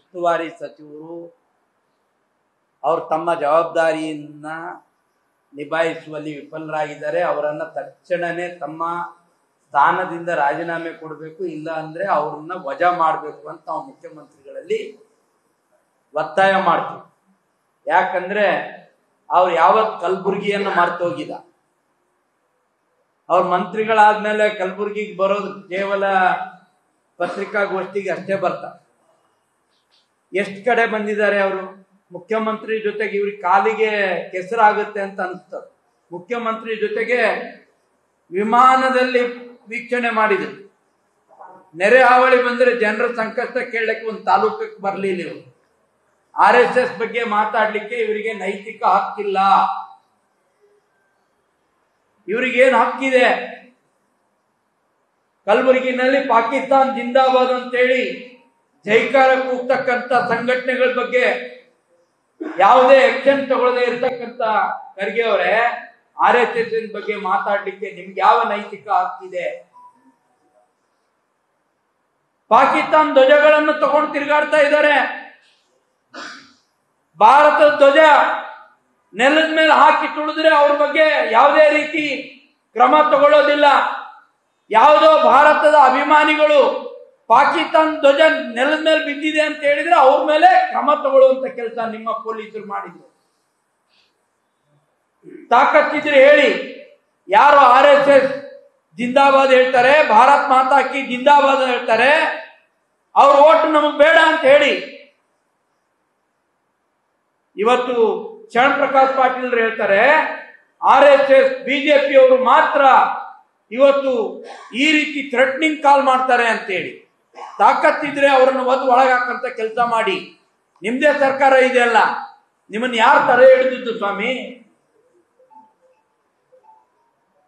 ಉಸ್ತುವಾರಿ ಸಚಿವರು ಅವರು ತಮ್ಮ ಜವಾಬ್ದಾರಿಯನ್ನ ನಿಭಾಯಿಸುವಲ್ಲಿ ವಿಫಲರಾಗಿದ್ದಾರೆ. ಅವರನ್ನ ತಕ್ಷಣನೇ ತಮ್ಮ ಸ್ಥಾನದಿಂದ ರಾಜೀನಾಮೆ ಕೊಡಬೇಕು, ಇಲ್ಲ ಅಂದ್ರೆ ಅವ್ರನ್ನ ವಜಾ ಮಾಡಬೇಕು ಅಂತ ನಾವು ಮುಖ್ಯಮಂತ್ರಿಗಳಲ್ಲಿ ಒತ್ತಾಯ ಮಾಡ್ತೀವಿ. ಯಾಕಂದ್ರೆ ಅವ್ರು ಯಾವತ್ ಕಲಬುರಗಿಯನ್ನು ಮರ್ತೋಗಿಲ್ಲ. ಅವ್ರ ಮಂತ್ರಿಗಳಾದ್ಮೇಲೆ ಕಲಬುರಗಿಗೆ ಬರೋದು ಕೇವಲ ಪತ್ರಿಕಾಗೋಷ್ಠಿಗೆ ಅಷ್ಟೇ ಬರ್ತಾರೆ. ಎಷ್ಟು ಕಡೆ ಬಂದಿದ್ದಾರೆ ಅವರು. ಮುಖ್ಯಮಂತ್ರಿ ಜೊತೆಗೆ ಇವ್ರಿಗೆ ಕಾಲಿಗೆ ಕೆಸರಾಗುತ್ತೆ ಅಂತ ಅನಿಸ್ತದೆ. ಮುಖ್ಯಮಂತ್ರಿ ಜೊತೆಗೆ ವಿಮಾನದಲ್ಲಿ ವೀಕ್ಷಣೆ ಮಾಡಿದ್ರು. ನೆರೆ ಹಾವಳಿ ಬಂದ್ರೆ ಜನರ ಸಂಕಷ್ಟ ಕೇಳಲಿಕ್ಕೆ ಒಂದು ತಾಲೂಕಕ್ಕೆ ಬರ್ಲಿಲ್ಲ ಇವರು. RSS ಬಗ್ಗೆ ಮಾತಾಡ್ಲಿಕ್ಕೆ ಇವರಿಗೆ ನೈತಿಕ ಹಕ್ಕಿಲ್ಲ. ಇವರಿಗೇನು ಹಕ್ಕಿದೆ? ಕಲಬುರಗಿನಲ್ಲಿ ಪಾಕಿಸ್ತಾನ್ ಜಿಂದಾಬಾದ್ ಅಂತೇಳಿ ಜೈಕಾರ ಕೂಗ್ತಕ್ಕಂಥ ಸಂಘಟನೆಗಳ ಬಗ್ಗೆ ಯಾವುದೇ ಆಕ್ಷನ್ ತಗೊಳ್ಳದೆ ಇರ್ತಕ್ಕಂಥ ಖರ್ಗೆ ಅವರೇ, RSS ಬಗ್ಗೆ ಮಾತಾಡ್ಲಿಕ್ಕೆ ನಿಮ್ಗೆ ಯಾವ ನೈತಿಕ ಹಕ್ಕಿದೆ? ಪಾಕಿಸ್ತಾನ್ ಧ್ವಜಗಳನ್ನು ತಗೊಂಡು ತಿರುಗಾಡ್ತಾ ಇದ್ದಾರೆ. ಭಾರತದ ಧ್ವಜ ನೆಲದ ಮೇಲೆ ಹಾಕಿ ತುಳಿದ್ರೆ ಅವ್ರ ಬಗ್ಗೆ ಯಾವುದೇ ರೀತಿ ಕ್ರಮ ತಗೊಳ್ಳೋದಿಲ್ಲ. ಯಾವುದೋ ಭಾರತದ ಅಭಿಮಾನಿಗಳು ಪಾಕಿಸ್ತಾನ ಧ್ವಜ ನೆಲದ ಮೇಲೆ ಬಿದ್ದಿದೆ ಅಂತ ಹೇಳಿದ್ರೆ ಅವ್ರ ಮೇಲೆ ಕ್ರಮ ತಗೊಳ್ಳುವಂತ ಕೆಲಸ ನಿಮ್ಮ ಪೊಲೀಸರು ಮಾಡಿದ್ರು. ತಾಕತ್ತಿದ್ರೆ ಹೇಳಿ, ಯಾರು RSS ಜಿಂದಾಬಾದ್ ಹೇಳ್ತಾರೆ, ಭಾರತ್ ಮಾತಾ ಕಿ ಜಿಂದಾಬಾದ್ ಹೇಳ್ತಾರೆ, ಅವ್ರ ಓಟ್ ನಮಗ್ ಬೇಡ ಅಂತ ಹೇಳಿ. ಇವತ್ತು ಶರಣ್ ಪ್ರಕಾಶ್ ಪಾಟೀಲ್ ಹೇಳ್ತಾರೆ RSS ಬಿಜೆಪಿ ಅವರು ಮಾತ್ರ ಇವತ್ತು ಈ ರೀತಿ ಥ್ರೆಟ್ನಿಂಗ್ ಕಾಲ್ ಮಾಡ್ತಾರೆ ಅಂತೇಳಿ. ತಾಕತ್ತಿದ್ರೆ ಅವರನ್ನು ಒಳಗಾಕಂತ ಕೆಲಸ ಮಾಡಿ. ನಿಮ್ದೇ ಸರ್ಕಾರ ಇದೆಯಲ್ಲ, ನಿಮ್ಮನ್ನ ಯಾರು ತಡೆ ಹಿಡಿದಿದ್ದು ಸ್ವಾಮಿ?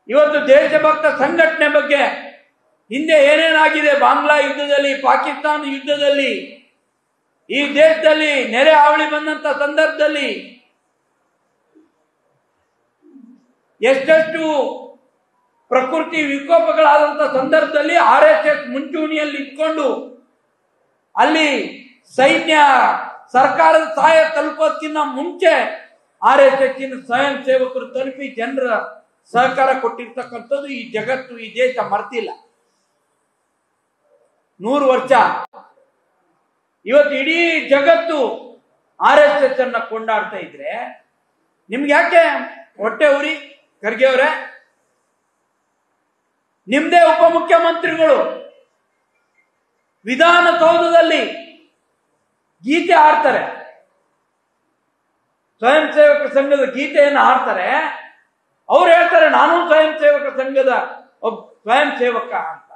ಇವತ್ತು ದೇಶಭಕ್ತ ಸಂಘಟನೆ ಬಗ್ಗೆ ಹಿಂದೆ ಏನೇನಾಗಿದೆ, ಬಾಂಗ್ಲಾ ಯುದ್ಧದಲ್ಲಿ, ಪಾಕಿಸ್ತಾನ ಯುದ್ಧದಲ್ಲಿ, ಈ ದೇಶದಲ್ಲಿ ನೆರೆ ಹಾವಳಿ ಬಂದಂತ ಸಂದರ್ಭದಲ್ಲಿ ಎಷ್ಟೆಷ್ಟು ಪ್ರಕೃತಿ ವಿಕೋಪಗಳಾದಂತ ಸಂದರ್ಭದಲ್ಲಿ RSS ಮುಂಚೂಣಿಯಲ್ಲಿ ಇಟ್ಕೊಂಡು ಅಲ್ಲಿ ಸೈನ್ಯ ಸರ್ಕಾರದ ಸಹಾಯ ತಲುಪೋದಕ್ಕಿಂತ ಮುಂಚೆ RSS ಸ್ವಯಂ ಸೇವಕರು ತಲುಪಿ ಜನರ ಸಹಕಾರ ಕೊಟ್ಟಿರ್ತಕ್ಕಂಥದ್ದು ಈ ಜಗತ್ತು, ಈ ದೇಶ ಮರ್ತಿಲ್ಲ. 100 ವರ್ಷ ಇವತ್ತು ಇಡೀ ಜಗತ್ತು RSS ಅನ್ನ ಕೊಂಡಾಡ್ತಾ ಇದ್ರೆ ನಿಮ್ಗೆ ಯಾಕೆ ಹೊಟ್ಟೆ ಉರಿ? ಖರ್ಗೆ ಅವರೇ, ನಿಮ್ದೇ ಉಪಮುಖ್ಯಮಂತ್ರಿಗಳು ವಿಧಾನಸೌಧದಲ್ಲಿ ಗೀತೆ ಹಾಡ್ತಾರೆ, ಸ್ವಯಂ ಸೇವಕ ಸಂಘದ ಗೀತೆಯನ್ನು ಹಾಡ್ತಾರೆ. ಅವ್ರು ಹೇಳ್ತಾರೆ ನಾನು ಸ್ವಯಂ ಸೇವಕ ಸಂಘದ ಒಬ್ಬ ಸ್ವಯಂ ಸೇವಕ ಅಂತ.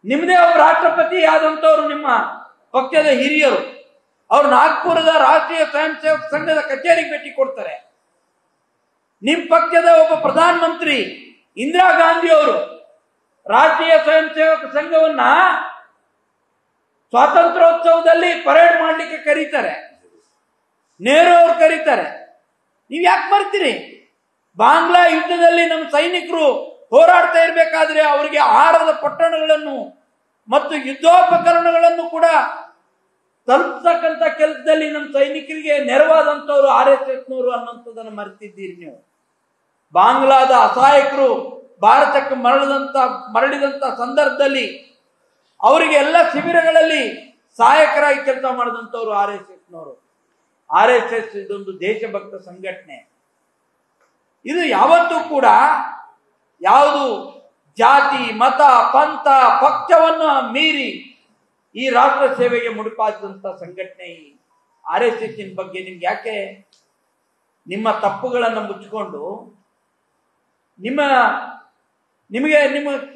ನಿಮ್ದೇ ಒಬ್ಬ ರಾಷ್ಟ್ರಪತಿ ಆದಂತವ್ರು ನಿಮ್ಮ ಪಕ್ಷದ ಹಿರಿಯರು, ಅವ್ರು ನಾಗ್ಪುರದ ರಾಷ್ಟ್ರೀಯ ಸ್ವಯಂ ಸೇವಕ ಸಂಘದ ಕಚೇರಿಗೆ ಭೇಟಿ ಕೊಡ್ತಾರೆ. ನಿಮ್ ಪಕ್ಷದ ಒಬ್ಬ ಪ್ರಧಾನ ಮಂತ್ರಿ ಇಂದಿರಾ ಗಾಂಧಿ ಅವರು ರಾಷ್ಟ್ರೀಯ ಸ್ವಯಂ ಸೇವಕ ಸಂಘವನ್ನ ಸ್ವಾತಂತ್ರ್ಯೋತ್ಸವದಲ್ಲಿ ಪರೇಡ್ ಮಾಡ್ಲಿಕ್ಕೆ ಕರೀತಾರೆ. ನೆಹರು ಅವರು ಕರೀತಾರೆ. ನೀವ್ ಯಾಕೆ ಬರ್ತೀರಿ? ಬಾಂಗ್ಲಾ ಯುದ್ಧದಲ್ಲಿ ನಮ್ಮ ಸೈನಿಕರು ಹೋರಾಡ್ತಾ ಇರ್ಬೇಕಾದ್ರೆ ಅವರಿಗೆ ಆಹಾರದ ಪೊಟ್ಟಣಗಳನ್ನು ಮತ್ತು ಯುದ್ಧೋಪಕರಣಗಳನ್ನು ಕೂಡ ತಲುಪತಕ್ಕಂತ ಕೆಲಸದಲ್ಲಿ ನಮ್ಮ ಸೈನಿಕರಿಗೆ ನೆರವಾದಂತವ್ರು RSSನವರು ಅನ್ನೋಂಥದ್ದನ್ನು ಮರೆತಿದ್ದೀರಿ ನೀವು. ಬಾಂಗ್ಲಾದ ಅಸಹಾಯಕರು ಭಾರತಕ್ಕೆ ಮರಳಿದಂತ ಸಂದರ್ಭದಲ್ಲಿ ಅವರಿಗೆ ಎಲ್ಲ ಶಿಬಿರಗಳಲ್ಲಿ ಸಹಾಯಕರಾಗಿ ಕೆಲಸ ಮಾಡಿದಂತವ್ರು RSSನವರು. RSS ಇದೊಂದು ದೇಶಭಕ್ತ ಸಂಘಟನೆ. ಇದು ಯಾವತ್ತೂ ಕೂಡ ಯಾವುದು ಜಾತಿ, ಮತ, ಪಂಥ, ಪಕ್ಷವನ್ನು ಮೀರಿ ಈ ರಾಷ್ಟ್ರ ಸೇವೆಗೆ ಮುಡಿಪಾದಂತ ಸಂಘಟನೆ ಈ RSS ಬಗ್ಗೆ ನಿಮ್ಗೆ ಯಾಕೆ? ನಿಮ್ಮ ತಪ್ಪುಗಳನ್ನು ಮುಚ್ಚಿಕೊಂಡು ನಿಮಗೆ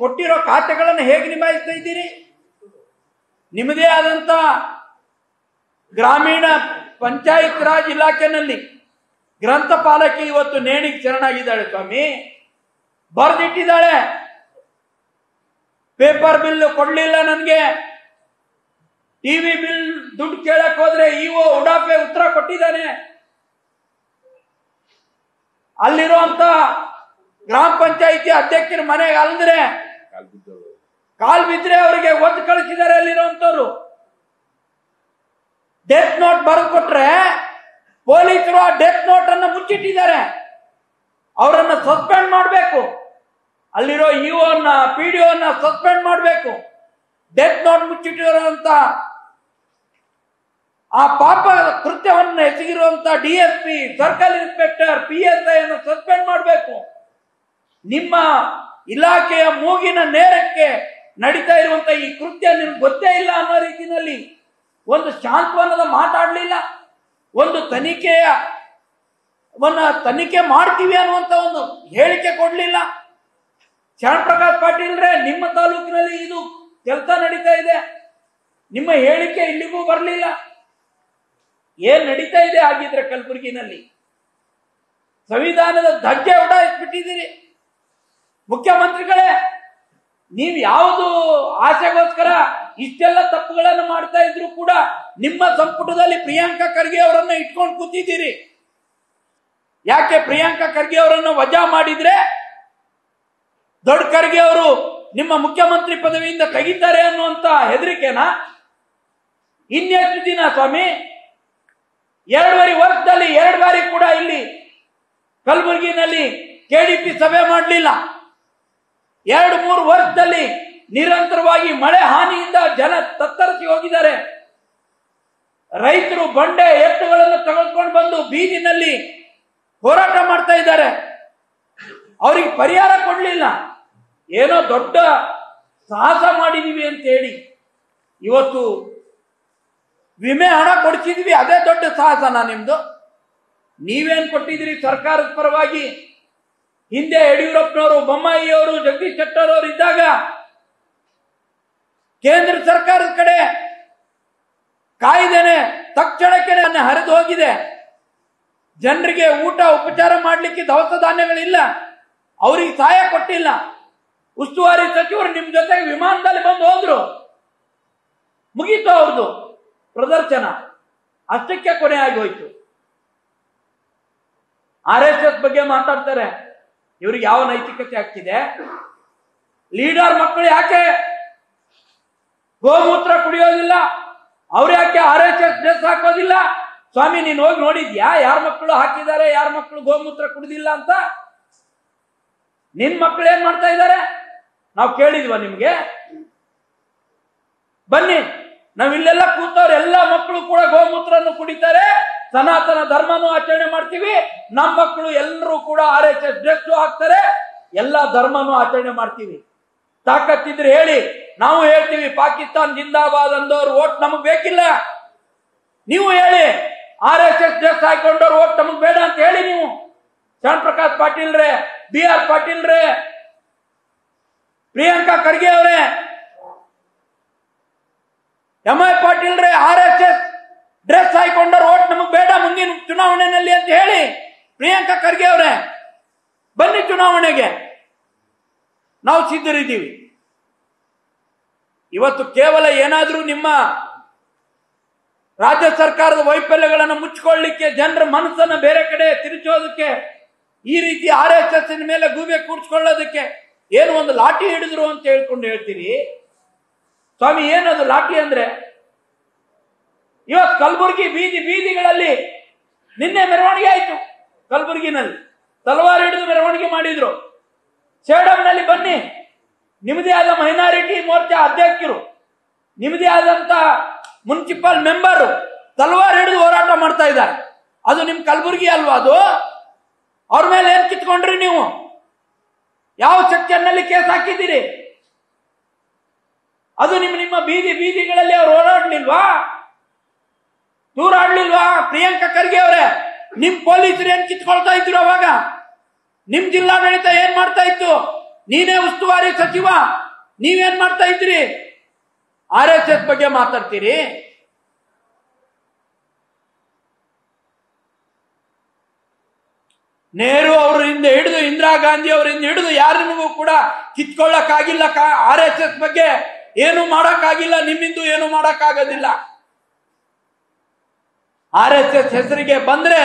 ಕೊಟ್ಟಿರೋ ಖಾತೆಗಳನ್ನು ಹೇಗೆ ನಿಭಾಯಿಸ್ತಾ ಇದ್ದೀರಿ? ನಿಮ್ಮದೇ ಆದಂತ ಗ್ರಾಮೀಣ ಪಂಚಾಯತ್ ರಾಜ್ ಇಲಾಖೆನಲ್ಲಿ ಗ್ರಂಥಪಾಲಕಿ ಇವತ್ತು ನೇಣಿಗೆ ಶರಣಾಗಿದ್ದಾಳೆ ಸ್ವಾಮಿ. ಬರೆದಿಟ್ಟಿದ್ದಾಳೆ, ಪೇಪರ್ ಬಿಲ್ ಕೊಡ್ಲಿಲ್ಲ ನನ್ಗೆ, ಟಿವಿ ಬಿಲ್ ದುಡ್ಡು ಕೇಳಕ್ ಹೋದ್ರೆ ಇಒ ಉಡಾಫೆ ಉತ್ತರ ಕೊಟ್ಟಿದ್ದಾನೆ. ಅಲ್ಲಿರುವಂತ ಗ್ರಾಮ ಪಂಚಾಯಿತಿ ಅಧ್ಯಕ್ಷರ ಮನೆಗೆ ಅಲ್ದ್ರೆ ಕಾಲ್ ಬಿದ್ರೆ ಅವರಿಗೆ ಒದ್ದು ಕಳಿಸಿದ್ದಾರೆ ಅಲ್ಲಿರುವಂತವ್ರು. ಡೆತ್ ನೋಟ್ ಬರೆದು ಕೊಟ್ರೆ ಪೊಲೀಸರು ಆ ಡೆತ್ ನೋಟ್ ಅನ್ನು ಮುಚ್ಚಿಟ್ಟಿದ್ದಾರೆ. ಅವರನ್ನ ಸಸ್ಪೆಂಡ್ ಮಾಡಬೇಕು. ಅಲ್ಲಿರೋ ಇಒನ PDOನ ಸಸ್ಪೆಂಡ್ ಮಾಡಬೇಕು. ಡೆತ್ ನೋಟ್ ಮುಚ್ಚಿಟ್ಟಿರುವಂತ ಆ ಪಾಪ ಕೃತ್ಯವನ್ನು ಎಸಗಿರುವಂತ DSP, ಸರ್ಕಲ್ ಇನ್ಸ್ಪೆಕ್ಟರ್, PSI ಅನ್ನು ಸಸ್ಪೆಂಡ್ ಮಾಡಬೇಕು. ನಿಮ್ಮ ಇಲಾಖೆಯ ಮೂಗಿನ ನೇರಕ್ಕೆ ನಡೀತಾ ಇರುವಂತ ಈ ಕೃತ್ಯ ನಿಮ್ಗೆ ಗೊತ್ತೇ ಇಲ್ಲ ಅನ್ನೋ ರೀತಿಯಲ್ಲಿ ಒಂದು ಶಾಂತವನದ ಮಾತಾಡ್ಲಿಲ್ಲ, ಒಂದು ತನಿಖೆ ಮಾಡ್ತೀವಿ ಅನ್ನುವಂತ ಒಂದು ಹೇಳಿಕೆ ಕೊಡ್ಲಿಲ್ಲ. ಶರಣ್ ಪ್ರಕಾಶ್ ಪಾಟೀಲ್ರೇ, ನಿಮ್ಮ ತಾಲೂಕಿನಲ್ಲಿ ಇದು ಕೆಲಸ ನಡೀತಾ ಇದೆ, ನಿಮ್ಮ ಹೇಳಿಕೆ ಇಲ್ಲಿಗೂ ಬರಲಿಲ್ಲ. ಏನ್ ನಡೀತಾ ಇದೆ ಆಗಿದ್ರೆ ಕಲಬುರಗಿನಲ್ಲಿ? ಸಂವಿಧಾನದ ಧಜ್ಜೆ ಉಡಾಯಿಸ್ಬಿಟ್ಟಿದ್ದೀರಿ. ಮುಖ್ಯಮಂತ್ರಿಗಳೇ, ನೀವು ಯಾವುದು ಆಸೆಗೋಸ್ಕರ ಇಷ್ಟೆಲ್ಲ ತಪ್ಪುಗಳನ್ನು ಮಾಡ್ತಾ ಇದ್ರು ಕೂಡ ನಿಮ್ಮ ಸಂಪುಟದಲ್ಲಿ ಪ್ರಿಯಾಂಕಾ ಖರ್ಗೆ ಅವರನ್ನ ಇಟ್ಕೊಂಡು ಕೂತಿದ್ದೀರಿ. ಯಾಕೆ ಪ್ರಿಯಾಂಕಾ ಖರ್ಗೆ ಅವರನ್ನು ವಜಾ ಮಾಡಿದ್ರೆ ದೊಡ್ಡ ಖರ್ಗೆ ಅವರು ನಿಮ್ಮ ಮುಖ್ಯಮಂತ್ರಿ ಪದವಿಯಿಂದ ತೆಗಿತಾರೆ ಅನ್ನುವಂತ ಹೆದರಿಕೆನಾ? ಇನ್ನೆಷ್ಟು ದಿನ ಸ್ವಾಮಿ? 2.5 ವರ್ಷದಲ್ಲಿ 2 ಬಾರಿ ಕೂಡ ಇಲ್ಲಿ ಕಲಬುರಗಿನಲ್ಲಿ KDP ಸಭೆ ಮಾಡಲಿಲ್ಲ. 2-3 ವರ್ಷದಲ್ಲಿ ನಿರಂತರವಾಗಿ ಮಳೆ ಹಾನಿಯಿಂದ ಜನ ತತ್ತರಿಸಿ ಹೋಗಿದ್ದಾರೆ. ರೈತರು ಬಂಡೆ ಎತ್ತುಗಳನ್ನು ತೆಗೆದುಕೊಂಡು ಬಂದು ಬೀದಿನಲ್ಲಿ ಹೋರಾಟ ಮಾಡ್ತಾ ಇದ್ದಾರೆ. ಅವರಿಗೆ ಪರಿಹಾರ ಕೊಡ್ಲಿಲ್ಲ. ಏನೋ ದೊಡ್ಡ ಸಾಹಸ ಮಾಡಿದೀವಿ ಅಂತ ಹೇಳಿ ಇವತ್ತು ವಿಮೆ ಹಣ ಕೊಡಿಸಿದ್ವಿ, ಅದೇ ದೊಡ್ಡ ಸಾಹಸನಾ ನಿಮ್ದು? ನೀವೇನ್ ಕೊಟ್ಟಿದ್ರಿ ಸರ್ಕಾರದ ಪರವಾಗಿ? ಹಿಂದೆ ಯಡಿಯೂರಪ್ಪನವರು, ಬೊಮ್ಮಾಯಿಯವರು, ಜಗದೀಶ್ ಶೆಟ್ಟರ್ ಅವರು ಇದ್ದಾಗ ಕೇಂದ್ರ ಸರ್ಕಾರದ ಕಡೆ ಕಾಯ್ದೆನೆ ತಕ್ಷಣಕ್ಕೆ ಹರಿದು ಹೋಗಿದೆ. ಜನರಿಗೆ ಊಟ ಉಪಚಾರ ಮಾಡ್ಲಿಕ್ಕೆ ದವಸ ಧಾನ್ಯಗಳಿಲ್ಲ, ಅವ್ರಿಗೆ ಸಹಾಯ ಕೊಟ್ಟಿಲ್ಲ. ಉಸ್ತುವಾರಿ ಸಚಿವರು ನಿಮ್ ಜೊತೆಗೆ ವಿಮಾನದಲ್ಲಿ ಬಂದು ಹೋದ್ರು, ಮುಗೀತು ಅವ್ರದ್ದು ಪ್ರದರ್ಶನ, ಅಷ್ಟಕ್ಕೆ ಕೊನೆ ಆಗಿ ಹೋಯ್ತು. RSS ಬಗ್ಗೆ ಮಾತಾಡ್ತಾರೆ. ಇವ್ರಿಗೆ ಯಾವ ನೈತಿಕತೆ ಆಗ್ತಿದೆ? ಲೀಡರ್ ಮಕ್ಕಳು ಯಾಕೆ ಗೋಮೂತ್ರ ಕುಡಿಯೋದಿಲ್ಲ? ಅವ್ರು ಯಾಕೆ RSS ಡ್ರೆಸ್ ಹಾಕೋದಿಲ್ಲ? ಸ್ವಾಮಿ, ನೀನ್ ಹೋಗಿ ನೋಡಿದ್ಯಾ ಯಾರ ಮಕ್ಕಳು ಹಾಕಿದ್ದಾರೆ, ಯಾರ ಮಕ್ಕಳು ಗೋಮೂತ್ರ ಕುಡಿದಿಲ್ಲ ಅಂತ? ನಿನ್ ಮಕ್ಕಳು ಏನ್ ಮಾಡ್ತಾ ಇದ್ದಾರೆ? ನಾವು ಕೇಳಿದ್ವ ನಿಮ್ಗೆ? ಬನ್ನಿ, ನಾವಿಲ್ಲೆಲ್ಲ ಕೂತವ್ರು ಎಲ್ಲ ಮಕ್ಕಳು ಕೂಡ ಗೋಮೂತ್ರನ್ನು ಕುಡಿತಾರೆ, ಸನಾತನ ಧರ್ಮನೂ ಆಚರಣೆ ಮಾಡ್ತೀವಿ, ನಮ್ಮ ಮಕ್ಕಳು ಎಲ್ಲರೂ ಕೂಡ RSS ಡ್ರೆಸ್ ಹಾಕ್ತಾರೆ, ಎಲ್ಲಾ ಧರ್ಮನೂ ಆಚರಣೆ ಮಾಡ್ತೀವಿ. ತಾಕತ್ತಿದ್ರೆ ಹೇಳಿ, ನಾವು ಹೇಳ್ತೀವಿ ಪಾಕಿಸ್ತಾನ್ ಜಿಂದಾಬಾದ್ ಅಂದವ್ರು ಓಟ್ ನಮಗ್ ಬೇಕಿಲ್ಲ. ನೀವು ಹೇಳಿ, RSS ಡ್ರೆಸ್ ಹಾಕೊಂಡವ್ರು ಓಟ್ ನಮಗ್ ಬೇಡ ಅಂತ ಹೇಳಿ. ನೀವು ಶರಣ್ ಪ್ರಕಾಶ್ ಪಾಟೀಲ್ರೇ, BR ಪಾಟೀಲ್ರೇ, ಪ್ರಿಯಾಂಕಾ ಖರ್ಗೆ ಅವರೇ, MI ಪಾಟೀಲ್ರೇ, RSS ಡ್ರೆಸ್ ಹಾಕೊಂಡವ್ರು ಓಟ್ ನಮಗ್ ಬೇಡ ಮುಂದಿನ ಚುನಾವಣೆಯಲ್ಲಿ ಅಂತ ಹೇಳಿ. ಪ್ರಿಯಾಂಕಾ ಖರ್ಗೆ ಅವರೇ, ಬನ್ನಿ ಚುನಾವಣೆಗೆ, ನಾವು ಸಿದ್ಧರಿದ್ದೀವಿ. ಇವತ್ತು ಕೇವಲ ಏನಾದ್ರೂ ನಿಮ್ಮ ರಾಜ್ಯ ಸರ್ಕಾರದ ವೈಫಲ್ಯಗಳನ್ನು ಮುಚ್ಚಿಕೊಳ್ಳಲಿಕ್ಕೆ, ಜನರ ಮನಸ್ಸನ್ನ ಬೇರೆ ಕಡೆ ತಿರುಚೋದಕ್ಕೆ, ಈ ರೀತಿ RSS ಮೇಲೆ ಗೂಬೆ ಕೂಡ್ಸ್ಕೊಳ್ಳೋದಕ್ಕೆ ಏನು ಒಂದು ಲಾಠಿ ಹಿಡಿದ್ರು ಅಂತ ಹೇಳ್ಕೊಂಡು ಹೇಳ್ತೀರಿ. ಸ್ವಾಮಿ, ಏನದು ಲಾಠಿ ಅಂದ್ರೆ? ಇವತ್ತು ಕಲಬುರಗಿ ಬೀದಿಗಳಲ್ಲಿ ನಿನ್ನೆ ಮೆರವಣಿಗೆ ಆಯ್ತು. ಕಲಬುರಗಿನಲ್ಲಿ ತಲವಾರು ಹಿಡಿದು ಮೆರವಣಿಗೆ ಮಾಡಿದ್ರು. ಸೇಡಂನಲ್ಲಿ ಬನ್ನಿ, ನಿಮ್ಮದೇ ಆದ ಮೈನಾರಿಟಿ ಮೋರ್ಚಾ ಅಧ್ಯಕ್ಷರು, ನಿಮ್ಮದೇ ಆದಂತ ಮುನ್ಸಿಪಲ್ ಮೆಂಬರು ತಲವಾರು ಹಿಡಿದು ಹೋರಾಟ ಮಾಡ್ತಾ ಇದ್ದಾರೆ. ಅದು ನಿಮ್ ಕಲಬುರಗಿ ಅಲ್ವಾ? ಅದು ಅವ್ರ ಮೇಲೆ ಏನ್ ಕಿತ್ಕೊಂಡ್ರಿ ನೀವು? ಯಾವ ಸೆಕ್ಷನ್ನಲ್ಲಿ ಕೇಸ್ ಹಾಕಿದ್ದೀರಿ? ಅದು ನಿಮ್ಮ ಬೀದಿಗಳಲ್ಲಿ ಅವ್ರು ಓಡಾಡ್ಲಿಲ್ವಾ? ದೂರಾಡ್ಲಿಲ್ವಾ? ಪ್ರಿಯಾಂಕಾ ಖರ್ಗೆ ಅವರೇ, ನಿಮ್ ಪೊಲೀಸರು ಏನ್ ಕಿತ್ಕೊಳ್ತಾ ಇದ್ರು ಅವಾಗ? ನಿಮ್ ಜಿಲ್ಲಾಡಳಿತ ಏನ್ ಮಾಡ್ತಾ ಇತ್ತು? ನೀನೇ ಉಸ್ತುವಾರಿ ಸಚಿವ, ನೀವೇನ್ ಮಾಡ್ತಾ ಇದ್ರಿ? RSS ಬಗ್ಗೆ ಮಾತಾಡ್ತೀರಿ? ನೆಹರು ಅವರಿಂದ ಹಿಡಿದು ಇಂದಿರಾ ಗಾಂಧಿ ಅವರಿಂದ ಹಿಡಿದು ಯಾರಿಗೂ ಕೂಡ ಕಿತ್ಕೊಳ್ಳಕ್ಕಾಗಿಲ್ಲ. RSS ಬಗ್ಗೆ ಏನು ಮಾಡಕ್ಕಾಗಿಲ್ಲ, ನಿಮ್ಮಿಂದ ಏನು ಮಾಡಕ್ಕಾಗೋದಿಲ್ಲ. RSS ಹೆಸರಿಗೆ ಬಂದ್ರೆ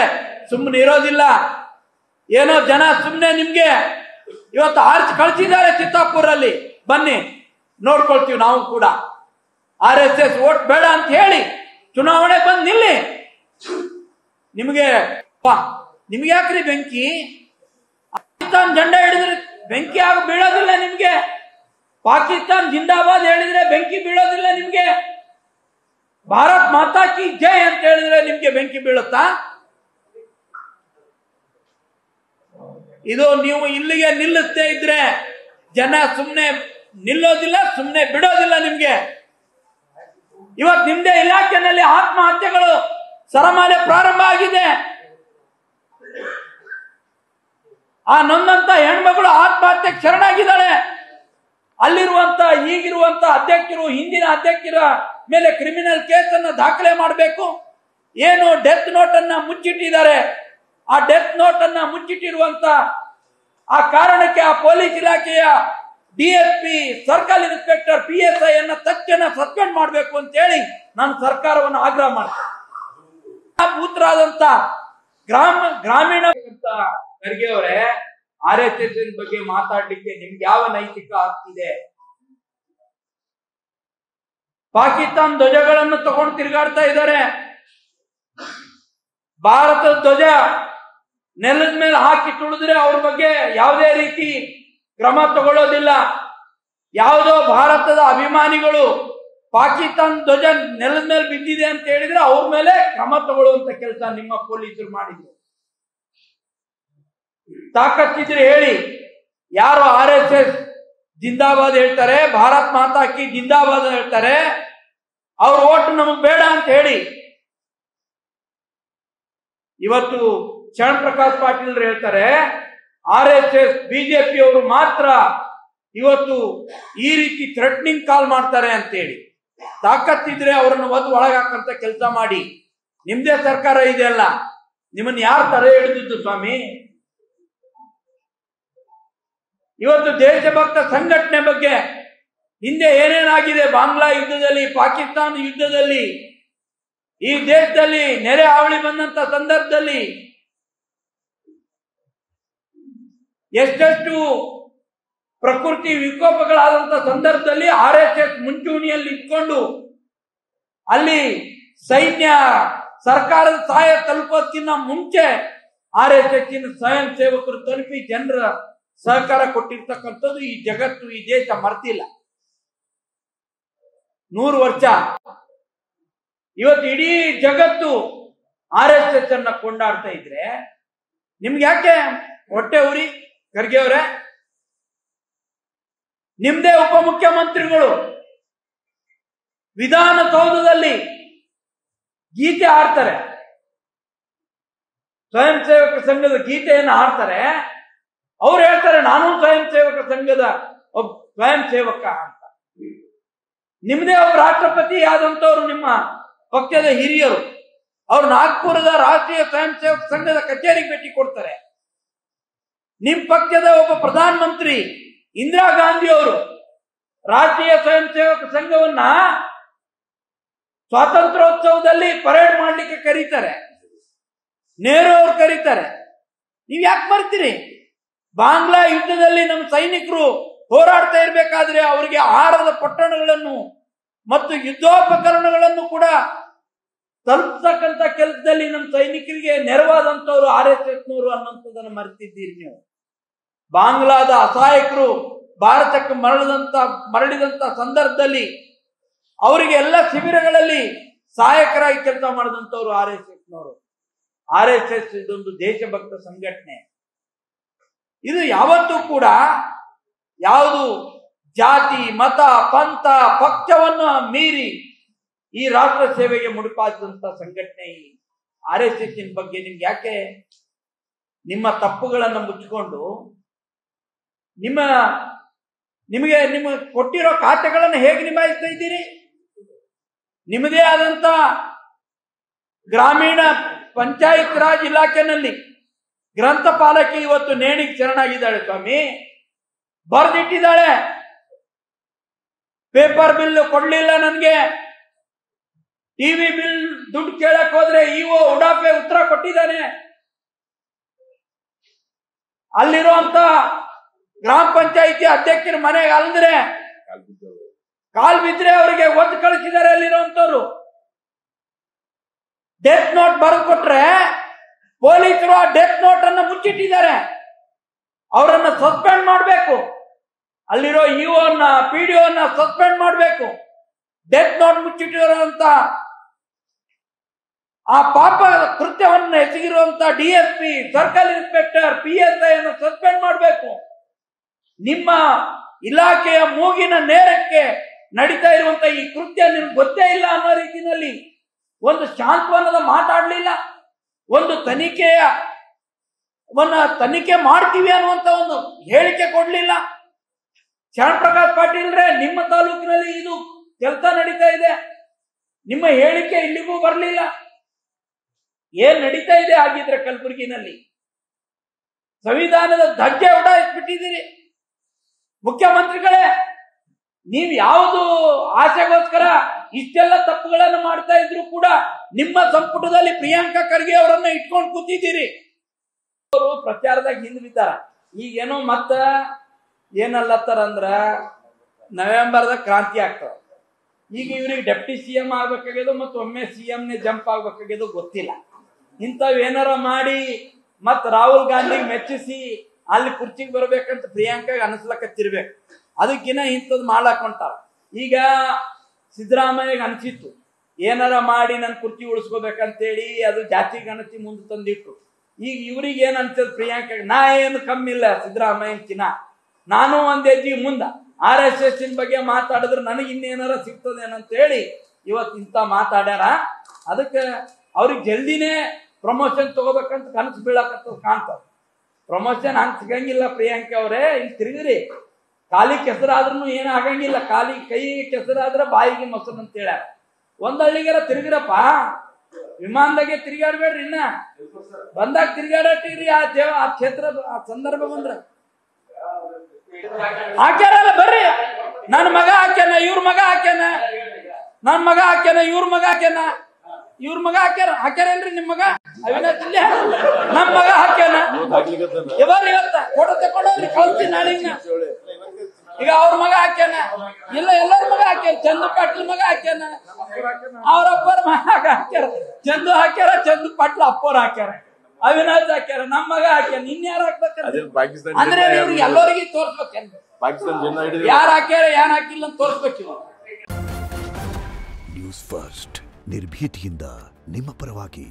ಸುಮ್ಮನೆ ಇರೋದಿಲ್ಲ. ಏನೋ ಜನ ಸುಮ್ಮನೆ ನಿಮ್ಗೆ ಇವತ್ತು ಆರ್ಚ್ ಕಳಿಸಿದ್ದಾರೆ ಚಿತ್ತಾಪುರಲ್ಲಿ, ಬನ್ನಿ ನೋಡ್ಕೊಳ್ತೀವಿ ನಾವು ಕೂಡ. RSS ಓಟ್ ಬೇಡ ಅಂತ ಹೇಳಿ ಚುನಾವಣೆ ಬಂದ್ ನಿಲ್ಲಿ. ನಿಮ್ಗೆ ಯಾಕ್ರಿ ಬೆಂಕಿ? ಪಾಕಿಸ್ತಾನ್ ಜೆಂಡಾ ಹಿಡಿದ್ರೆ ಬೆಂಕಿ ಆಗ ಬೀಳೋದಿಲ್ಲ ನಿಮ್ಗೆ. ಪಾಕಿಸ್ತಾನ್ ಜಿಂದಾಬಾದ್ ಹೇಳಿದ್ರೆ ಬೆಂಕಿ ಬೀಳೋದಿಲ್ಲ ನಿಮ್ಗೆ. ಭಾರತ್ ಮಾತಾ ಕಿ ಜೈ ಅಂತ ಹೇಳಿದ್ರೆ ನಿಮ್ಗೆ ಬೆಂಕಿ ಬೀಳುತ್ತಾ? ಇದು ನೀವು ಇಲ್ಲಿಗೆ ನಿಲ್ಲಿಸದೇ ಇದ್ರೆ ಜನ ಸುಮ್ನೆ ನಿಲ್ಲೋದಿಲ್ಲ, ಸುಮ್ನೆ ಬಿಡೋದಿಲ್ಲ ನಿಮ್ಗೆ. ಇವತ್ತು ನಿಮ್ದೇ ಇಲಾಖೆನಲ್ಲಿ ಆತ್ಮಹತ್ಯೆಗಳು ಸರಮಾಲೆ ಪ್ರಾರಂಭ ಆಗಿದೆ. ಆ ನೊಂದಂತ ಹೆಣ್ಮಗಳು ಆತ್ಮಹತ್ಯೆಗೆ ಶರಣಾಗಿದ್ದಾಳೆ. ಅಲ್ಲಿರುವಂತ ಈಗಿರುವಂತ ಅಧ್ಯಕ್ಷರು ಹಿಂದಿನ ಅಧ್ಯಕ್ಷರ ಮೇಲೆ ಕ್ರಿಮಿನಲ್ ಕೇಸನ್ನು ದಾಖಲೆ ಮಾಡಬೇಕು. ಏನು ಡೆತ್ ನೋಟ್ ಅನ್ನ ಮುಚ್ಚಿಟ್ಟಿದ್ದಾರೆ. ಆ ಡೆತ್ ನೋಟ್ ಅನ್ನ ಮುಚ್ಚಿಟ್ಟಿರುವಂತ ಆ ಕಾರಣಕ್ಕೆ ಆ ಪೊಲೀಸ್ ಇಲಾಖೆಯ ಡಿಎಸ್ಪಿ, ಸರ್ಕಲ್ ಇನ್ಸ್ಪೆಕ್ಟರ್, PSI ಅನ್ನ ತಕ್ಷಣ ಸಸ್ಪೆಂಡ್ ಮಾಡಬೇಕು ಅಂತ ಹೇಳಿ ನಾನು ಸರ್ಕಾರವನ್ನು ಆಗ್ರಹ ಮಾಡ್ತೇನೆ. ಪುತ್ರಾದಂತ ಗ್ರಾಮೀಣ ಖರ್ಗೆ ಅವರೇ, RSS ಬಗ್ಗೆ ಮಾತಾಡ್ಲಿಕ್ಕೆ ನಿಮ್ಗೆ ಯಾವ ನೈತಿಕ ಹಕ್ಕಿದೆ? ಪಾಕಿಸ್ತಾನ್ ಧ್ವಜಗಳನ್ನು ತಗೊಂಡು ತಿರುಗಾಡ್ತಾ ಇದ್ದಾರೆ. ಭಾರತದ ಧ್ವಜ ನೆಲದ ಮೇಲೆ ಹಾಕಿ ತುಳಿದ್ರೆ ಅವ್ರ ಬಗ್ಗೆ ಯಾವುದೇ ರೀತಿ ಕ್ರಮ ತಗೊಳ್ಳೋದಿಲ್ಲ. ಯಾವುದೋ ಭಾರತದ ಅಭಿಮಾನಿಗಳು ಪಾಕಿಸ್ತಾನ್ ಧ್ವಜ ನೆಲದ ಮೇಲೆ ಬಿದ್ದಿದೆ ಅಂತ ಹೇಳಿದ್ರೆ ಅವ್ರ ಮೇಲೆ ಕ್ರಮ ತಗೊಳ್ಳುವಂತ ಕೆಲಸ ನಿಮ್ಮ ಪೊಲೀಸರು ಮಾಡಿದ್ರು. ತಾಕತ್ತಿದ್ರೆ ಹೇಳಿ, ಯಾರು RSS ಜಿಂದಾಬಾದ್ ಹೇಳ್ತಾರೆ, ಭಾರತ್ ಮಾತಾ ಕಿ ಜಿಂದಾಬಾದ್ ಹೇಳ್ತಾರೆ, ಅವ್ರ ಓಟ್ ನಮಗ್ ಬೇಡ ಅಂತ ಹೇಳಿ. ಇವತ್ತು ಶರಣ್ ಪ್ರಕಾಶ್ ಪಾಟೀಲ್ ಹೇಳ್ತಾರೆ RSS ಬಿಜೆಪಿ ಅವರು ಮಾತ್ರ ಇವತ್ತು ಈ ರೀತಿ ಥ್ರೆಟ್ನಿಂಗ್ ಕಾಲ್ ಮಾಡ್ತಾರೆ ಅಂತೇಳಿ. ತಾಕತ್ತಿದ್ರೆ ಅವರನ್ನು ಒಳಗಾಕಂತ ಕೆಲಸ ಮಾಡಿ. ನಿಮ್ದೇ ಸರ್ಕಾರ ಇದೆಯಲ್ಲ, ನಿಮ್ಮನ್ನ ಯಾರು ತಡೆ ಹಿಡಿದಿದ್ದು ಸ್ವಾಮಿ? ಇವತ್ತು ದೇಶಭಕ್ತ ಸಂಘಟನೆ ಬಗ್ಗೆ ಹಿಂದೆ ಏನೇನಾಗಿದೆ, ಬಾಂಗ್ಲಾ ಯುದ್ಧದಲ್ಲಿ, ಪಾಕಿಸ್ತಾನ ಯುದ್ಧದಲ್ಲಿ, ಈ ದೇಶದಲ್ಲಿ ನೆರೆ ಹಾವಳಿ ಬಂದಂತ ಸಂದರ್ಭದಲ್ಲಿ ಎಷ್ಟೆಷ್ಟು ಪ್ರಕೃತಿ ವಿಕೋಪಗಳಾದಂತ ಸಂದರ್ಭದಲ್ಲಿ RSS ಮುಂಚೂಣಿಯಲ್ಲಿ ಇಟ್ಕೊಂಡು ಅಲ್ಲಿ ಸೈನ್ಯ ಸರ್ಕಾರದ ಸಹಾಯ ತಲುಪೋದಕ್ಕಿಂತ ಮುಂಚೆ RSS ಸ್ವಯಂ ಸೇವಕರು ತಲುಪಿ ಜನರ ಸಹಕಾರ ಕೊಟ್ಟಿರ್ತಕ್ಕಂಥದ್ದು ಈ ಜಗತ್ತು, ಈ ದೇಶ ಮರ್ತಿಲ್ಲ. 100 ವರ್ಷ ಇವತ್ತು ಇಡೀ ಜಗತ್ತು RSS ಅನ್ನ ಕೊಂಡಾಡ್ತಾ ಇದ್ರೆ ನಿಮ್ಗೆ ಯಾಕೆ ಹೊಟ್ಟೆ ಉರಿ? ಖರ್ಗೆ ಅವರೇ, ನಿಮ್ದೇ ಉಪಮುಖ್ಯಮಂತ್ರಿಗಳು ವಿಧಾನಸೌಧದಲ್ಲಿ ಗೀತೆ ಹಾಡ್ತಾರೆ, ಸ್ವಯಂ ಸೇವಕ ಸಂಘದ ಗೀತೆಯನ್ನು ಹಾಡ್ತಾರೆ. ಅವ್ರು ಹೇಳ್ತಾರೆ ನಾನು ಸ್ವಯಂ ಸೇವಕ ಸಂಘದ ಒಬ್ಬ ಸ್ವಯಂ ಸೇವಕ ಅಂತ. ನಿಮ್ದೇ ಒಬ್ಬ ರಾಷ್ಟ್ರಪತಿ ಆದಂತವ್ರು ನಿಮ್ಮ ಪಕ್ಷದ ಹಿರಿಯರು, ಅವ್ರು ನಾಗ್ಪುರದ ರಾಷ್ಟ್ರೀಯ ಸ್ವಯಂ ಸೇವಕ ಸಂಘದ ಕಚೇರಿಗೆ ಭೇಟಿ ಕೊಡ್ತಾರೆ. ನಿಮ್ ಪಕ್ಷದ ಒಬ್ಬ ಪ್ರಧಾನ ಮಂತ್ರಿ ಇಂದಿರಾ ಗಾಂಧಿ ಅವರು ರಾಷ್ಟ್ರೀಯ ಸ್ವಯಂ ಸೇವಕ ಸಂಘವನ್ನ ಸ್ವಾತಂತ್ರ್ಯೋತ್ಸವದಲ್ಲಿ ಪರೇಡ್ ಮಾಡ್ಲಿಕ್ಕೆ ಕರೀತಾರೆ. ನೆಹರು ಅವರು ಕರೀತಾರೆ. ನೀವ್ ಯಾಕೆ ಬರ್ತೀರಿ? ಬಾಂಗ್ಲಾ ಯುದ್ಧದಲ್ಲಿ ನಮ್ಮ ಸೈನಿಕರು ಹೋರಾಡ್ತಾ ಇರ್ಬೇಕಾದ್ರೆ ಅವರಿಗೆ ಆಹಾರದ ಪೊಟ್ಟಣಗಳನ್ನು ಮತ್ತು ಯುದ್ಧೋಪಕರಣಗಳನ್ನು ಕೂಡ ತಲುಪ್ತಕ್ಕಂಥ ಕೆಲಸದಲ್ಲಿ ನಮ್ಮ ಸೈನಿಕರಿಗೆ ನೆರವಾದಂತವ್ರು RSSನವರು ಅನ್ನೋಂಥದ್ದನ್ನು ಮರೆತಿದ್ದೀರಿ ನೀವು. ಬಾಂಗ್ಲಾದ ಅಸಹಾಯಕರು ಭಾರತಕ್ಕೆ ಮರಳಿದಂತ ಸಂದರ್ಭದಲ್ಲಿ ಅವರಿಗೆ ಎಲ್ಲ ಶಿಬಿರಗಳಲ್ಲಿ ಸಹಾಯಕರಾಗಿ ಕೆಲಸ ಮಾಡಿದಂತವ್ರು RSSನವರು. RSS ಇದೊಂದು ದೇಶಭಕ್ತ ಸಂಘಟನೆ. ಇದು ಯಾವತ್ತೂ ಕೂಡ ಯಾವುದು ಜಾತಿ, ಮತ, ಪಂಥ, ಪಕ್ಷವನ್ನು ಮೀರಿ ಈ ರಾಷ್ಟ್ರ ಸೇವೆಗೆ ಮುಡಿಪಾದಂತ ಸಂಘಟನೆ ಈ RSS ಬಗ್ಗೆ ನಿಮ್ಗೆ ಯಾಕೆ? ನಿಮ್ಮ ತಪ್ಪುಗಳನ್ನು ಮುಚ್ಚಿಕೊಂಡು ನಿಮಗೆ ಕೊಟ್ಟಿರೋ ಖಾತೆಗಳನ್ನು ಹೇಗೆ ನಿಭಾಯಿಸ್ತಾ ಇದ್ದೀರಿ? ನಿಮ್ಮದೇ ಆದಂತ ಗ್ರಾಮೀಣ ಪಂಚಾಯತ್ ರಾಜ್ ಇಲಾಖೆನಲ್ಲಿ ಗ್ರಂಥಪಾಲಕಿ ಇವತ್ತು ನೇಣಿಗೆ ಶರಣಾಗಿದ್ದಾಳೆ ಸ್ವಾಮಿ. ಬರ್ದಿಟ್ಟಿದ್ದಾಳೆ, ಪೇಪರ್ ಬಿಲ್ ಕೊಡ್ಲಿಲ್ಲ ನನ್ಗೆ, ಟಿವಿ ಬಿಲ್ ದುಡ್ಡು ಕೇಳಕ್ ಹೋದ್ರೆ ಇಒ ಉಡಾಪೆ ಉತ್ತರ ಕೊಟ್ಟಿದ್ದಾನೆ. ಅಲ್ಲಿರುವಂತ ಗ್ರಾಮ ಪಂಚಾಯಿತಿ ಅಧ್ಯಕ್ಷರ ಮನೆಗೆ ಅಲ್ದ್ರೆ ಕಾಲ್ ಬಿದ್ರೆ ಅವರಿಗೆ ಒದ್ದು ಕಳಿಸಿದ್ದಾರೆ ಅಲ್ಲಿರುವಂತವ್ರು. ಡೆತ್ ನೋಟ್ ಬರೆದು ಕೊಟ್ರೆ ಪೊಲೀಸರು ಆ ಡೆತ್ ನೋಟ್ ಅನ್ನ ಮುಚ್ಚಿಟ್ಟಿದ್ದಾರೆ. ಅವರನ್ನ ಸಸ್ಪೆಂಡ್ ಮಾಡಬೇಕು. ಅಲ್ಲಿರೋ ಇಒನ್ನ ಪಿಡಿಒನ್ನ ಸಸ್ಪೆಂಡ್ ಮಾಡಬೇಕು. ಡೆತ್ ನೋಟ್ ಮುಚ್ಚಿಟ್ಟಿರುವಂತ ಆ ಪಾಪ ಕೃತ್ಯವನ್ನು ಎಸಗಿರುವಂತ DSP, ಸರ್ಕಲ್ ಇನ್ಸ್ಪೆಕ್ಟರ್, PSI ಅನ್ನು ಸಸ್ಪೆಂಡ್ ಮಾಡಬೇಕು. ನಿಮ್ಮ ಇಲಾಖೆಯ ಮೂಗಿನ ನೇರಕ್ಕೆ ನಡೀತಾ ಇರುವಂತ ಈ ಕೃತ್ಯ ನಿಮ್ಗೆ ಗೊತ್ತೇ ಇಲ್ಲ ಅನ್ನೋ ರೀತಿಯಲ್ಲಿ ಒಂದು ಶಾಂತವನದ ಮಾತಾಡ್ಲಿಲ್ಲ, ಒಂದು ತನಿಖೆ ಮಾಡ್ತೀವಿ ಅನ್ನುವಂತ ಒಂದು ಹೇಳಿಕೆ ಕೊಡ್ಲಿಲ್ಲ. ಶರಣ್ ಪ್ರಕಾಶ್ ಪಾಟೀಲ್ರೆ, ನಿಮ್ಮ ತಾಲೂಕಿನಲ್ಲಿ ಇದು ಕೆಲಸ ನಡೀತಾ ಇದೆ, ನಿಮ್ಮ ಹೇಳಿಕೆ ಇಲ್ಲಿಗೂ ಬರಲಿಲ್ಲ. ಏನ್ ನಡೀತಾ ಇದೆ ಆಗಿದ್ರೆ ಕಲಬುರಗಿನಲ್ಲಿ? ಸಂವಿಧಾನದ ಧಜ್ಜೆ ಉಡಾಯಿಸ್ಬಿಟ್ಟಿದ್ದೀರಿ. ಮುಖ್ಯಮಂತ್ರಿಗಳೇ, ನೀವು ಯಾವುದು ಆಸೆಗೋಸ್ಕರ ಇಷ್ಟೆಲ್ಲ ತಪ್ಪುಗಳನ್ನು ಮಾಡ್ತಾ ಇದ್ರು ಕೂಡ ನಿಮ್ಮ ಸಂಪುಟದಲ್ಲಿ ಪ್ರಿಯಾಂಕಾ ಖರ್ಗೆ ಅವರನ್ನ ಇಟ್ಕೊಂಡು ಕೂತಿದ್ದೀರಿ. ಅವರು ಪ್ರಚಾರದಾಗ ಹಿಂದ್ ಬಿದ್ದಾರ. ಈಗೇನೋ ಮತ್ತ ಏನಲ್ಲತ್ತಾರಂದ್ರ ನವೆಂಬರ್ದಾಗ ಕ್ರಾಂತಿ ಆಗ್ತದ. ಈಗ ಇವ್ರಿಗೆ ಡೆಪ್ಟಿ CM ಆಗ್ಬೇಕಾಗ್ಯದು ಮತ್ತು ಒಮ್ಮೆ CMನೇ ಜಂಪ್ ಆಗ್ಬೇಕಾಗ್ಯದು ಗೊತ್ತಿಲ್ಲ. ಇಂಥವ್ ಏನಾರ ಮಾಡಿ ಮತ್ ರಾಹುಲ್ ಗಾಂಧಿಗೆ ಮೆಚ್ಚಿಸಿ ಅಲ್ಲಿ ಕುರ್ಚಿಗೆ ಬರ್ಬೇಕಂತ ಪ್ರಿಯಾಂಕಾಗ ಅನಿಸ್ಲಕತ್ತಿರ್ಬೇಕು. ಅದಕ್ಕಿನ್ನ ಇಂಥದ್ದು ಮಾಡ್ಲಾಕ್ ಹೊಂಟಾರ. ಈಗ ಸಿದ್ದರಾಮಯ್ಯಗೆ ಅನಿಸಿತ್ತು ಏನಾರ ಮಾಡಿ ನನ್ನ ಕುರ್ಚಿ ಉಳಿಸ್ಕೋಬೇಕಂತೇಳಿ, ಅದು ಜಾತಿ ಗಣತಿ ಮುಂದೆ ತಂದಿಟ್ರು. ಈಗ ಇವ್ರಿಗೆ ಏನ್ ಅನ್ಸದ್ ಪ್ರಿಯಾಂಕಾಗ, ನಾ ಏನು ಕಮ್ಮಿ ಇಲ್ಲ ಸಿದ್ದರಾಮಯ್ಯಕಿನ, ನಾನು ಒಂದ್ ಹೆಜ್ಜೆ ಮುಂದ RSS ಬಗ್ಗೆ ಮಾತಾಡಿದ್ರೆ ನನಗೆ ಇನ್ನೇನಾರ ಸಿಗ್ತದೇನಂತ ಹೇಳಿ ಇವತ್ತು ಇಂತ ಮಾತಾಡ್ಯಾರ. ಅದಕ್ಕೆ ಅವ್ರಿಗೆ ಜಲ್ದಿನೇ ಪ್ರಮೋಷನ್ ತಗೋಬೇಕಂತ ಕನಸು ಬೀಳಕತ್ತ ಕಾಣ್ತಾವ. ಪ್ರಮೋಷನ್ ಹಂಗೆ ಸಿಗಂಗಿಲ್ಲ ಪ್ರಿಯಾಂಕಾ ಅವರೇ. ಇಲ್ಲಿ ತಿರುಗಿರಿ, ಕಾಲಿ ಕೆಸರಾದ್ರೂ ಏನು ಆಗಂಗಿಲ್ಲ. ಕೈ ಕೆಸರಾದ್ರೆ ಬಾಯಿಗೆ ಮೊಸರು ಅಂತ ಹೇಳ್ಯಾರ. ಒಂದ್ ಹಳ್ಳಿಗಾರ ತಿರುಗಿರಪ್ಪ, ವಿಮಾನದಾಗೆ ತಿರುಗಾಡ್ಬೇಡ್ರಿ. ಇನ್ನ ಬಂದಾಗ ತಿರುಗಾಡಟ್ಟಿರಿ. ಆ ಕ್ಷೇತ್ರ ಆ ಸಂದರ್ಭ ಬಂದ್ರ ಹಾಕ್ಯಾರಲ್ಲ, ಬರ್ರಿ. ನನ್ನ ಮಗ ಹಾಕ್ಯಾನ, ಇವ್ರ ಮಗ ಹಾಕ್ಯಾನ, ನನ್ನ ಮಗ ಹಾಕ್ಯಾನ, ಇವ್ರ ಮಗ ಹಾಕ್ಯಾನ, ಇವ್ರ ಮಗ ಹಾಕ್ಯಾರಲ್ರಿ. ನಿಮ್ ಮಗ ಅವಿನಾಶ್ ಇಲ್ಲ, ನಮ್ ಮಗ ಹಾಕ್ಯಾನ. ಇವತ್ತ ಫೋಟೋ ತಕೊಂಡ್ರಿ ಕಳ್ಸಿ ನಾಳಿನ. ಈಗ ಅವ್ರ ಮಗ ಹಾಕ್ಯಾನ, ಇಲ್ಲ ಎಲ್ಲರ ಮಗ ಹಾಕ್ಯಾರ. ಚಂದು ಪಾಟೀಲ್ ಮಗ ಹಾಕ್ಯಾನ, ಅವ್ರ ಅಪ್ಪರ ಮಗ ಹಾಕ್ಯಾರ. ಚಂದು ಹಾಕ್ಯಾರ, ಚಂದು ಪಾಟೀಲ್ ಅಪ್ಪರ್ ಹಾಕ್ಯಾರ, ಅವಿನಾಶ್ ಹಾಕ್ಯಾರ, ನಮ್ ಮಗ ಹಾಕ್ಯಾನ. ಇನ್ಯಾರು ಹಾಕ್ಬೇಕಂದ್ರೆ ಅಂದ್ರೆ ಇವ್ರಿಗೆ ಎಲ್ಲರಿಗೂ ತೋರ್ಸ್ಬೇಕೇನ್ ಯಾರು ಹಾಕ್ಯಾರ ಯಾರು ಹಾಕಿಲ್ಲ ಅಂತ ತೋರ್ಸ್ಬೇಕಿಲ್ಲ. ನ್ಯೂಸ್ ಫಸ್ಟ್ ನಿರ್ಭೀತಿಯಿಂದ ನಿಮ್ಮ ಪರವಾಗಿ.